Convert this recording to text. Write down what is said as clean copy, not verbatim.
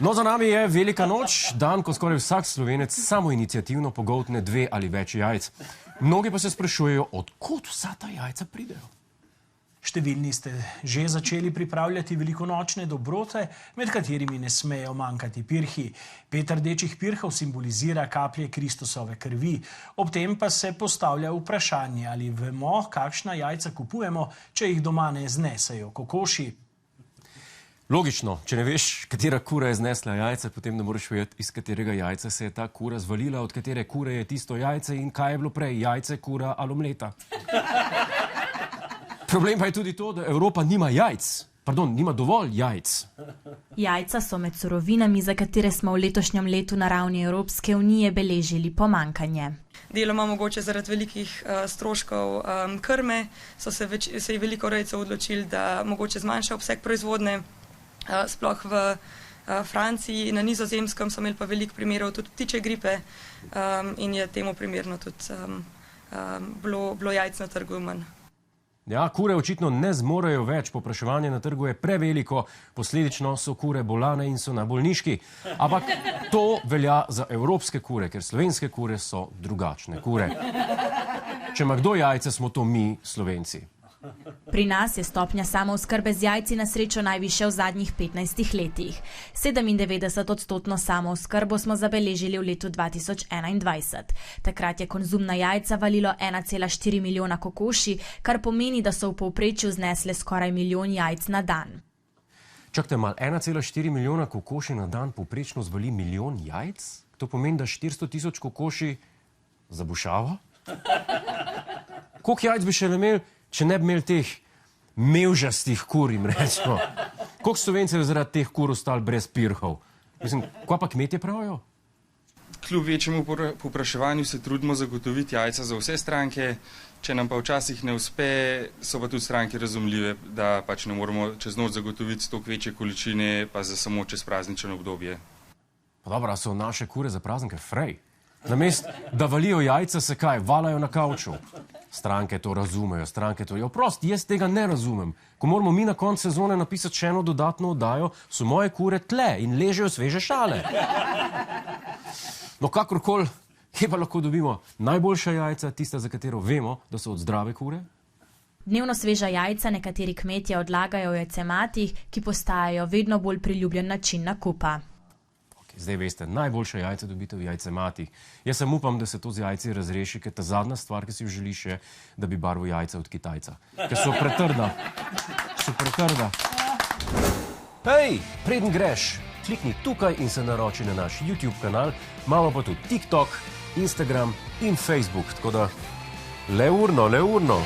No, za nami je velika noč, dan, ko skoraj vsak Slovenec samoiniciativno pogoltne 2 ali več jajc. Mnogi pa se sprašujejo, odkot vsa ta jajca pridejo. Številni ste že začeli pripravljati velikonočne dobrote, med katerimi ne smejo manjkati pirhi. 5 rdečih pirhov simbolizira kaplje Kristusove krvi. Ob tem pa se postavlja vprašanje, ali vemo, kakšna jajca kupujemo, če jih doma ne znesejo kokoši. Logično, če ne veš, katera kura je znesla jajce, potem ne moreš vedeti, iz katerega jajca se je ta kura zvalila, od katere kure je tisto jajce in kaj je bilo prej, jajce, kura ali omleta. Problem pa je tudi to, da Evropa nima nima dovolj jajc. Jajca so med surovinami, za katere smo v letošnjem letu na ravni Evropske unije beležili pomanjkanje. Deloma mogoče zaradi velikih stroškov krme so se je veliko rejcev odločili, da mogoče zmanjša obseg proizvodnje, sploh v Franciji in na Nizozemskem so imeli pa veliko primerov tudi ptičje gripe in je temu primerno tudi bilo jajc na trgu manj. Ja, kure očitno ne zmorejo več, povpraševanje na trgu je preveliko, posledično so kure bolane in so na bolniški. Ampak to velja za evropske kure, ker slovenske kure so drugačne kure. Če ima kdo jajce, smo to mi, Slovenci. Pri nas je stopnja samooskrbe z jajci na srečo najvišja v zadnjih 15 letih. 97% samooskrbo smo zabeležili v letu 2021. Takrat je konzum na jajca valilo 1,4 milijona kokoši, kar pomeni, da so v povprečju znesle skoraj milijon jajc na dan. Čakajte malo, 1,4 milijona kokoši na dan povprečno zvali milijon jajc? To pomeni, da 400 tisoč kokoši zabušava? Koliko jajc bi še imeli, če ne bi imeli teh mevžastih kur, jim rečemo? Koliko Slovencev je zaradi teh kur ostalo brez pirhov? Mislim, kaj pa kmetje pravijo? Kljub večjemu povpraševanju se trudimo zagotoviti jajca za vse stranke, če nam pa včasih ne uspe, so pa tudi stranke razumljive, da pač ne moramo čez noč zagotoviti toliko večje količine, pa za samo čez praznično obdobje. Pa dobro, so naše kure za praznike frej. Namesto, da valijo jajca, se kaj, valajo na kavču. Stranke to razumejo, stranke to... Oprosti, jaz tega ne razumem. Ko moramo mi na koncu sezone napisati še eno dodatno oddajo, so moje kure tle in ležejo sveže šale. No, kakorkoli, kje pa lahko dobimo najboljša jajca, tista, za katero vemo, da so od zdrave kure? Dnevno sveža jajca nekateri kmetje odlagajo v jajcematih, ki postajajo vedno bolj priljubljen način nakupa. Zdaj veste, najboljše jajce dobite v jajcematih. Jaz sem upam, da se to z jajci razreši, ker ta zadnja stvar, ki si jo želiš, je, da bi barvo jajca od Kitajca. Ker so pretrda. So pretrda. Hej, preden greš, klikni tukaj in se naroči na naš YouTube kanal. Imamo pa tudi TikTok, Instagram in Facebook, tako da le urno.